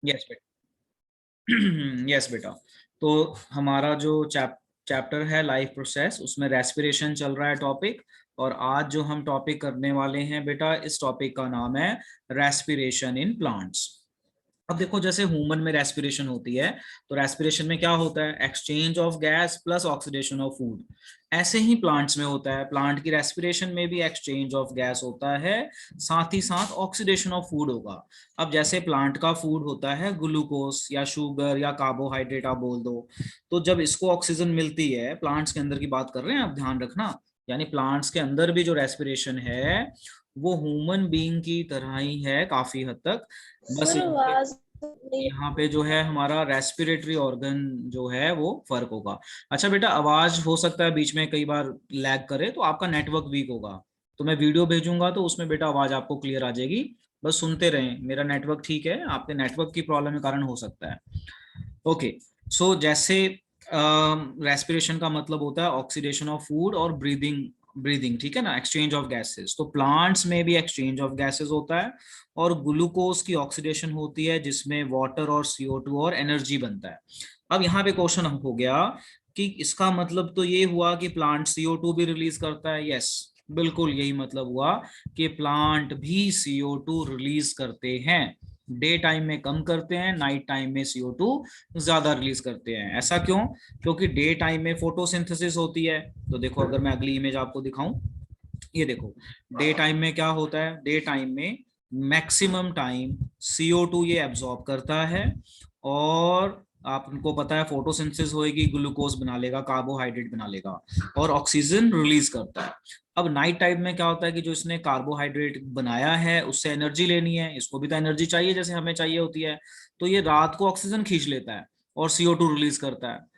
Yes बेटा। Yes बेटा। तो हमारा जो चैप्टर है लाइफ प्रोसेस, उसमें रेस्पिरेशन चल रहा है टॉपिक। और आज जो हम टॉपिक करने वाले हैं बेटा, इस टॉपिक का नाम है रेस्पिरेशन इन प्लांट्स। अब देखो, जैसे ह्यूमन में रेस्पिरेशन होती है, तो रेस्पिरेशन में क्या होता है? Exchange of gas plus oxidation of food. ऐसे ही प्लांट्स में होता है, प्लांट की रेस्पिरेशन में भी एक्सचेंज ऑफ गैस होता है, साथ ही साथ ऑक्सीडेशन ऑफ फूड होगा। अब जैसे प्लांट का फूड होता है ग्लूकोज या शुगर या कार्बोहाइड्रेट आप बोल दो, तो जब इसको ऑक्सीजन मिलती है, प्लांट्स के अंदर की बात कर रहे हैं आप, ध्यान रखना, यानी प्लांट्स के अंदर भी जो रेस्पिरेशन है वो ह्यूमन बीइंग की तरह ही है काफी हद तक। बस सर आवाज नहीं। यहाँ पे जो है हमारा रेस्पिरेटरी ऑर्गन जो है वो फर्क होगा। अच्छा बेटा, आवाज हो सकता है बीच में कई बार लैग करे, तो आपका नेटवर्क वीक होगा। तो मैं वीडियो भेजूंगा तो उसमें बेटा आवाज आपको क्लियर आ जाएगी। बस सुनते रहें, मेरा नेटवर्क ठीक है, आपके नेटवर्क की प्रॉब्लम के कारण हो सकता है। ओके। सो जैसे रेस्पिरेशन का मतलब होता है ऑक्सीडेशन ऑफ फूड और ब्रीदिंग। ब्रीदिंग, ठीक है ना, एक्सचेंज ऑफ गैसेस। तो प्लांट्स में भी एक्सचेंज ऑफ गैसेस होता है, और ग्लूकोज की ऑक्सीडेशन होती है जिसमें वाटर और CO2 और एनर्जी बनता है। अब यहाँ पे क्वेश्चन हो गया कि इसका मतलब तो ये हुआ कि प्लांट CO2 भी रिलीज करता है। यस, बिल्कुल यही मतलब हुआ कि प्लांट भी CO2 रिलीज करते हैं। डे टाइम में कम करते हैं, नाइट टाइम में CO2 ज्यादा रिलीज करते हैं। ऐसा क्यों? क्योंकि डे टाइम में फोटोसिंथेसिस होती है। तो देखो, अगर मैं अगली इमेज आपको दिखाऊं, ये देखो, डे टाइम में क्या होता है? डे टाइम में मैक्सिमम टाइम CO2 ये एब्जॉर्ब करता है, और आपको पता है फोटोसिंथेसिस होएगी, ग्लूकोज बना लेगा, कार्बोहाइड्रेट बना लेगा, और ऑक्सीजन रिलीज करता है। अब नाइट टाइम में क्या होता है कि जो इसने कार्बोहाइड्रेट बनाया है उससे एनर्जी लेनी है, इसको भी तो एनर्जी चाहिए जैसे हमें चाहिए होती है। तो ये रात को ऑक्सीजन खींच लेता है और CO2 रिलीज करता है।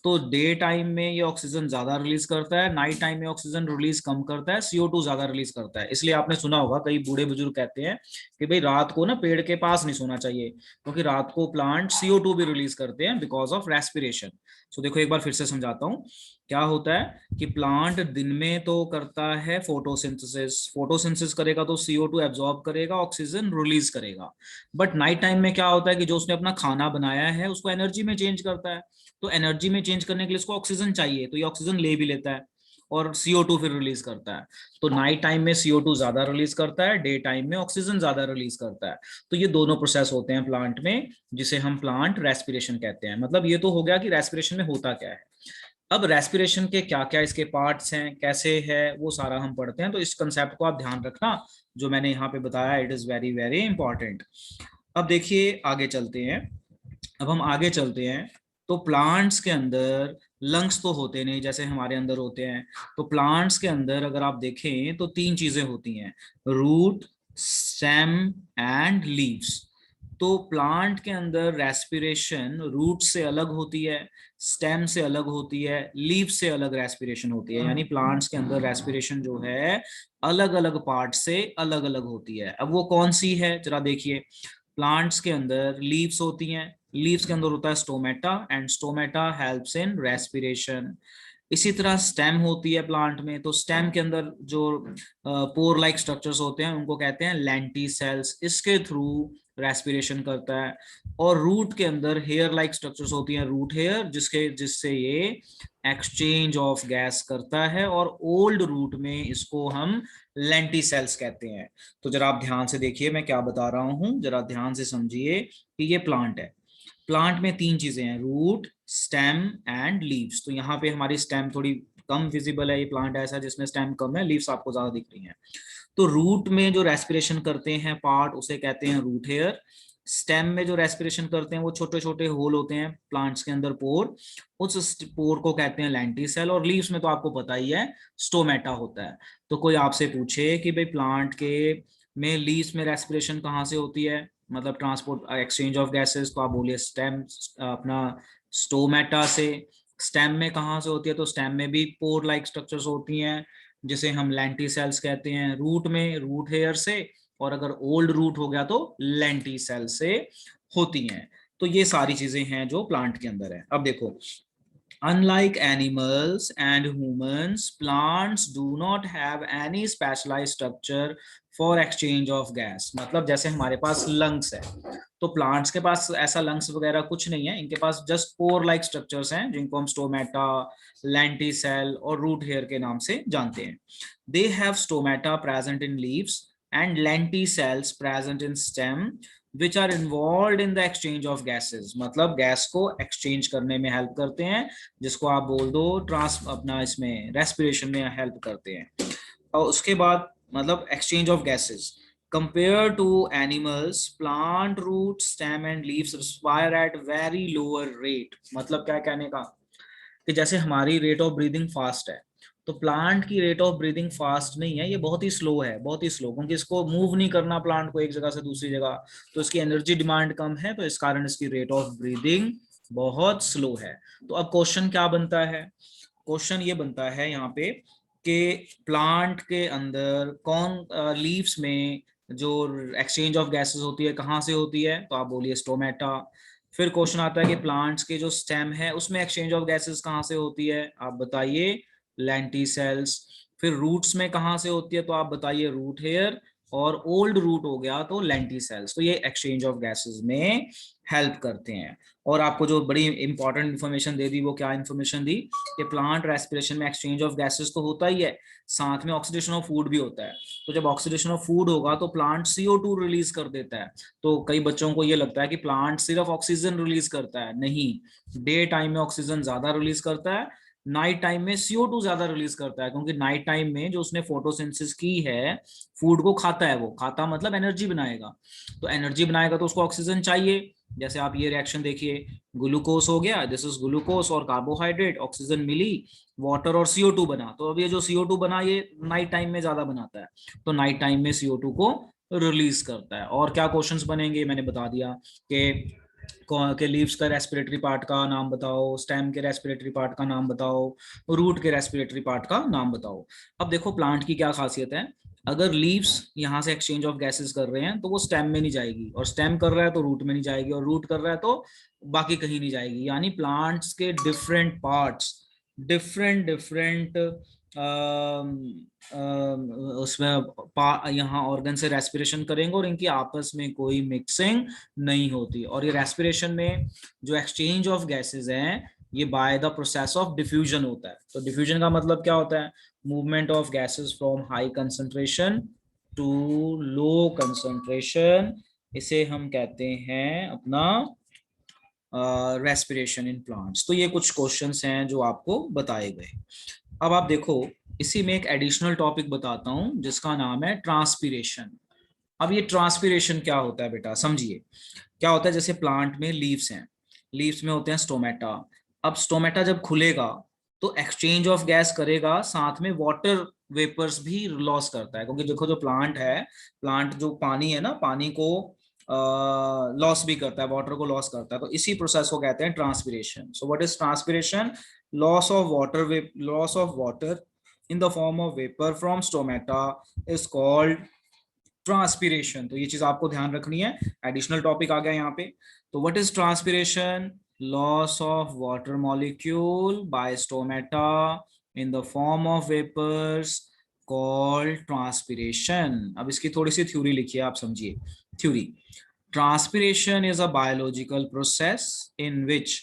तो डे टाइम में ये ऑक्सीजन ज्यादा रिलीज करता है, नाइट टाइम में ऑक्सीजन रिलीज कम करता है, CO2 ज्यादा रिलीज करता है। इसलिए आपने सुना होगा, कई बूढ़े बुजुर्ग कहते हैं कि भाई रात को ना पेड़ के पास नहीं सोना चाहिए, क्योंकि रात को प्लांट CO2 भी रिलीज करते हैं बिकॉज ऑफ रेस्पिरेशन। सो देखो, एक बार फिर से समझाता हूँ। क्या होता है कि प्लांट दिन में तो करता है फोटोसिंथेसिस, फोटोसिंथेसिस करेगा तो CO2 एब्जॉर्ब करेगा, ऑक्सीजन रिलीज करेगा। बट नाइट टाइम में क्या होता है कि जो उसने अपना खाना बनाया है उसको एनर्जी में चेंज करता है। तो एनर्जी में चेंज करने के लिए इसको ऑक्सीजन चाहिए, तो ये ऑक्सीजन ले भी लेता है और CO2 फिर रिलीज करता है। तो नाइट टाइम में CO2 ज्यादा रिलीज करता है, डे टाइम में ऑक्सीजन ज्यादा रिलीज करता है। तो ये दोनों प्रोसेस होते हैं प्लांट में, जिसे हम प्लांट रेस्पिरेशन कहते हैं। मतलब ये तो हो गया कि रेस्पिरेशन में होता क्या है। अब रेस्पिरेशन के क्या क्या इसके पार्ट्स हैं, कैसे है, वो सारा हम पढ़ते हैं। तो इस कंसेप्ट को आप ध्यान रखना, जो मैंने यहाँ पे बताया, it is very very important. अब देखिए, आगे चलते हैं। अब हम आगे चलते हैं, तो प्लांट्स के अंदर लंग्स तो होते नहीं जैसे हमारे अंदर होते हैं। तो प्लांट्स के अंदर अगर आप देखें तो तीन चीजें होती हैं: रूट, स्टेम एंड लीव्स। तो प्लांट के अंदर रेस्पिरेशन रूट से अलग होती है, स्टेम से अलग होती है, लीव से अलग रेस्पिरेशन होती है। यानी प्लांट्स के अंदर रेस्पिरेशन जो है अलग अलग पार्ट से अलग अलग होती है। अब वो कौन सी है जरा देखिए। प्लांट्स के अंदर लीव्स होती हैं, लीव्स के अंदर होता है stomata, and stomata helps in respiration. इसी तरह स्टेम होती है प्लांट में, तो स्टेम के अंदर जो पोर लाइक स्ट्रक्चर्स होते हैं उनको कहते हैं लेंटिसेल्स, इसके थ्रू रेस्पिरेशन करता है। और रूट के अंदर हेयर लाइक स्ट्रक्चर्स होती हैं, रूट हेयर, जिससे ये एक्सचेंज ऑफ गैस करता है, और ओल्ड रूट में इसको हम लेंटिसेल्स कहते हैं। तो जरा आप ध्यान से देखिए मैं क्या बता रहा हूं, जरा ध्यान से समझिए कि ये प्लांट है। प्लांट में तीन चीजें हैं: रूट, स्टेम एंड लीव्स। तो यहाँ पे हमारी स्टेम थोड़ी कम विजिबल है, ये प्लांट ऐसा जिसमें स्टेम कम है, लीव्स आपको ज्यादा दिख रही हैं। तो रूट में जो रेस्पिरेशन करते हैं पार्ट, उसे कहते हैं रूट हेयर। स्टेम में जो रेस्पिरेशन करते हैं वो छोटे छोटे होल होते हैं प्लांट्स के अंदर, पोर, उस पोर को कहते हैं लेंटिसेल। और लीव्स में तो आपको पता ही है स्टोमेटा होता है। तो कोई आपसे पूछे कि भाई प्लांट के में लीव्स में रेस्पिरेशन कहाँ से होती है, मतलब ट्रांसपोर्ट एक्सचेंज ऑफ गैसेस, तो आप बोलिए स्टेम, अपना स्टोमेटा से। स्टेम में कहाँ से होती है, तो स्टेम में भी पोर लाइक स्ट्रक्चर्स होती हैं जिसे हम लेंटिसेल्स कहते हैं। रूट में रूट हेयर से, और अगर ओल्ड रूट हो गया तो लेंटिसेल से होती हैं। तो ये सारी चीजें हैं जो प्लांट के अंदर है। अब देखो, Unlike animals and humans, plants do not have any specialized structure for exchange of gas. मतलब जैसे हमारे पास lungs है, तो प्लांट्स के पास ऐसा लंग्स वगैरह कुछ नहीं है, इनके पास जस्ट पोर लाइक स्ट्रक्चर्स हैं जिनको हम स्टोमेटा, लेंटिसेल और रूट हेयर के नाम से जानते हैं. They have stomata present in leaves and lenticels present in stem which are involved in the exchange of gases. मतलब गैस को एक्सचेंज करने में हेल्प करते हैं, जिसको आप बोल दो ट्रांस अपना इसमें रेस्पिरेशन में हेल्प करते हैं. और उसके बाद मतलब exchange of gases. Compared to animals, plant roots, stem and leaves respire at very lower rate. मतलब क्या कहने का कि जैसे हमारी रेट ऑफ ब्रीदिंग फास्ट है, तो प्लांट की रेट ऑफ ब्रीदिंग फास्ट नहीं है, ये बहुत ही स्लो है, बहुत ही स्लो, क्योंकि इसको मूव नहीं करना प्लांट को एक जगह से दूसरी जगह, तो इसकी एनर्जी डिमांड कम है, तो इस कारण इसकी रेट ऑफ ब्रीदिंग बहुत स्लो है. तो अब क्वेश्चन क्या बनता है? क्वेश्चन ये बनता है यहाँ पे कि प्लांट के अंदर कौन लीव्स में जो एक्सचेंज ऑफ गैसेस होती है कहाँ से होती है, तो आप बोलिए स्टोमेटा. फिर क्वेश्चन आता है कि प्लांट्स के जो स्टेम है उसमें एक्सचेंज ऑफ गैसेस कहाँ से होती है, आप बताइए लेंटिसेल्स. फिर रूट्स में कहाँ से होती है, तो आप बताइए रूट हेयर. और ओल्ड रूट हो गया तो लेंटिसेल्स. तो ये एक्सचेंज ऑफ गैसेस में हेल्प करते हैं. और आपको जो बड़ी इंपॉर्टेंट इन्फॉर्मेशन दे दी, वो क्या इन्फॉर्मेशन दी कि प्लांट रेस्पिरेशन में एक्सचेंज ऑफ गैसेस तो होता ही है, साथ में ऑक्सीडेशन ऑफ फूड भी होता है. तो जब ऑक्सीडेशन ऑफ फूड होगा तो प्लांट CO2 रिलीज कर देता है. तो कई बच्चों को ये लगता है कि प्लांट सिर्फ ऑक्सीजन रिलीज करता है, नहीं. डे टाइम में ऑक्सीजन ज्यादा रिलीज करता है, नाइट टाइम में CO2 ज्यादा रिलीज करता है, क्योंकि नाइट टाइम में जो उसने फोटोसिंथेसिस की है, फूड को खाता है, वो खाता मतलब एनर्जी बनाएगा. तो एनर्जी बनाएगा तो उसको ऑक्सीजन चाहिए. जैसे आप ये रिएक्शन देखिए, ग्लूकोज हो गया, दिस इज ग्लूकोज और कार्बोहाइड्रेट, ऑक्सीजन मिली, वाटर और CO2 बना. तो अब ये जो CO2 बना ये नाइट टाइम में ज्यादा बनाता है, तो नाइट टाइम में CO2 को रिलीज करता है. और क्या क्वेश्चंस बनेंगे, मैंने बता दिया कि लीव्स का रेस्पिरेटरी पार्ट का नाम बताओ, स्टेम के रेस्पिरेटरी पार्ट का नाम बताओ, रूट के रेस्पिरेटरी पार्ट का नाम बताओ. अब देखो प्लांट की क्या खासियत है, अगर लीव्स यहाँ से एक्सचेंज ऑफ गैसेस कर रहे हैं तो वो स्टेम में नहीं जाएगी, और स्टेम कर रहा है तो रूट में नहीं जाएगी, और रूट कर रहा है तो बाकी कहीं नहीं जाएगी. यानी प्लांट्स के डिफरेंट पार्ट्स डिफरेंट डिफरेंट उसमें यहाँ ऑर्गन से रेस्पिरेशन करेंगे, और इनकी आपस में कोई मिक्सिंग नहीं होती. और ये रेस्पिरेशन में जो एक्सचेंज ऑफ गैसेस हैं ये by the process of diffusion होता है. तो डिफ्यूजन का मतलब क्या होता है, movement of gases from high concentration to low concentration. इसे हम कहते हैं अपना रेस्पिरेशन इन प्लांट्स. तो ये कुछ क्वेश्चंस हैं जो आपको बताए गए. अब आप देखो, इसी में एक एडिशनल टॉपिक बताता हूं जिसका नाम है ट्रांसपीरेशन. अब ये ट्रांसपीरेशन क्या होता है बेटा, समझिए. क्या होता है, जैसे प्लांट में लीव्स हैं, लीव्स में होते हैं स्टोमेटा. अब स्टोमेटा जब खुलेगा तो एक्सचेंज ऑफ गैस करेगा, साथ में वाटर वेपर्स भी लॉस करता है, क्योंकि देखो जो प्लांट है, प्लांट जो पानी है ना, पानी को लॉस भी करता है, वाटर को लॉस करता है. तो इसी प्रोसेस को कहते हैं transpiration. So what is transpiration? Loss of water in the form of vapor from stomata is called transpiration. तो ये चीज आपको ध्यान रखनी है, एडिशनल टॉपिक आ गया यहाँ पे. तो what is transpiration? Loss of water molecule by stomata in the form of vapours called transpiration. अब इसकी थोड़ी सी थ्योरी लिखिए, आप समझिए theory. Transpiration is a biological process in which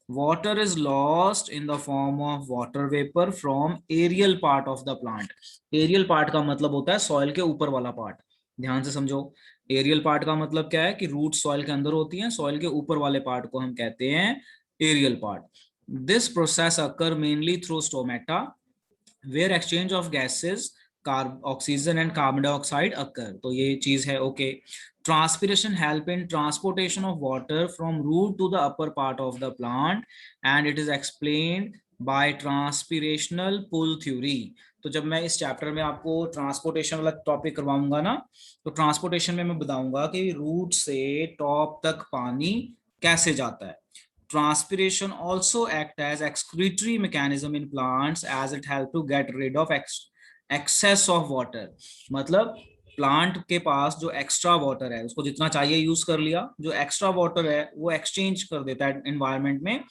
water is lost in the form of water vapor from aerial part of the plant. aerial part का मतलब होता है सॉइल के ऊपर वाला पार्ट. ध्यान से समझो, एरियल पार्ट का मतलब क्या है कि रूट सॉइल के अंदर होती हैं, सॉइल के ऊपर वाले पार्ट को हम कहते हैं aerial part. This process occur mainly through stomata where exchange of gases oxygen and carbon dioxide occur. तो ये चीज है, okay. Transpiration help in transportation of water from root to the upper part of the plant and it is explained by transpirational pull theory. तो जब मैं इस chapter में आपको ट्रांसपोर्टेशन वाला टॉपिक करवाऊंगा ना, तो ट्रांसपोर्टेशन में मैं बताऊंगा कि रूट से टॉप तक पानी कैसे जाता है. Transpiration also act as excretory mechanism in plants as it help to get rid of excess of water. मतलब प्लांट के पास जो एक्स्ट्रा वाटर है उसको जितना चाहिए यूज कर लिया, जो एक्स्ट्रा वाटर है वो एक्सचेंज कर देता है एनवायरनमेंट में,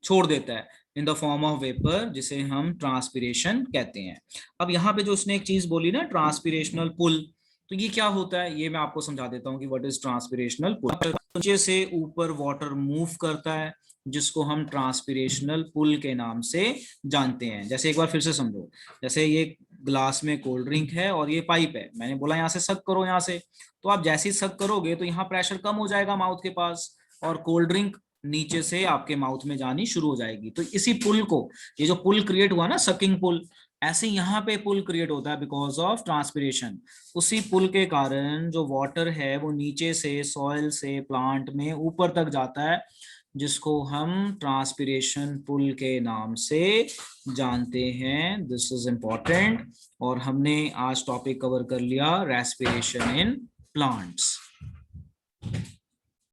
छोड़ देता है इन द फॉर्म ऑफ वेपर, जिसे हम ट्रांसपिरेशन कहते हैं। अब यहाँ पे जो उसने एक चीज बोली ना, ट्रांसपिरेशनल पुल, तो ये क्या होता है ये मैं आपको समझा देता हूँ कि व्हाट इज ट्रांसपिरेशनल पुल। नीचे से ऊपर वाटर मूव करता है, जिसको हम ट्रांसपिरेशनल पुल के नाम से जानते हैं। जैसे एक बार फिर से समझो, जैसे ये ग्लास में कोल्ड ड्रिंक है और ये पाइप है, मैंने बोला यहाँ से सक करो, यहाँ से, तो आप जैसे ही सक करोगे तो यहाँ प्रेशर कम हो जाएगा माउथ के पास, और कोल्ड ड्रिंक नीचे से आपके माउथ में जानी शुरू हो जाएगी। तो इसी पुल को, ये जो पुल क्रिएट हुआ ना, सकिंग पुल, ऐसे यहाँ पे पुल क्रिएट होता है बिकॉज ऑफ ट्रांसपिरेशन। उसी पुल के कारण जो वाटर है वो नीचे से सॉइल से प्लांट में ऊपर तक जाता है, जिसको हम ट्रांसपिरेशन पुल के नाम से जानते हैं। This is important. और हमने आज टॉपिक कवर कर लिया रेस्पिरेशन इन प्लांट्स।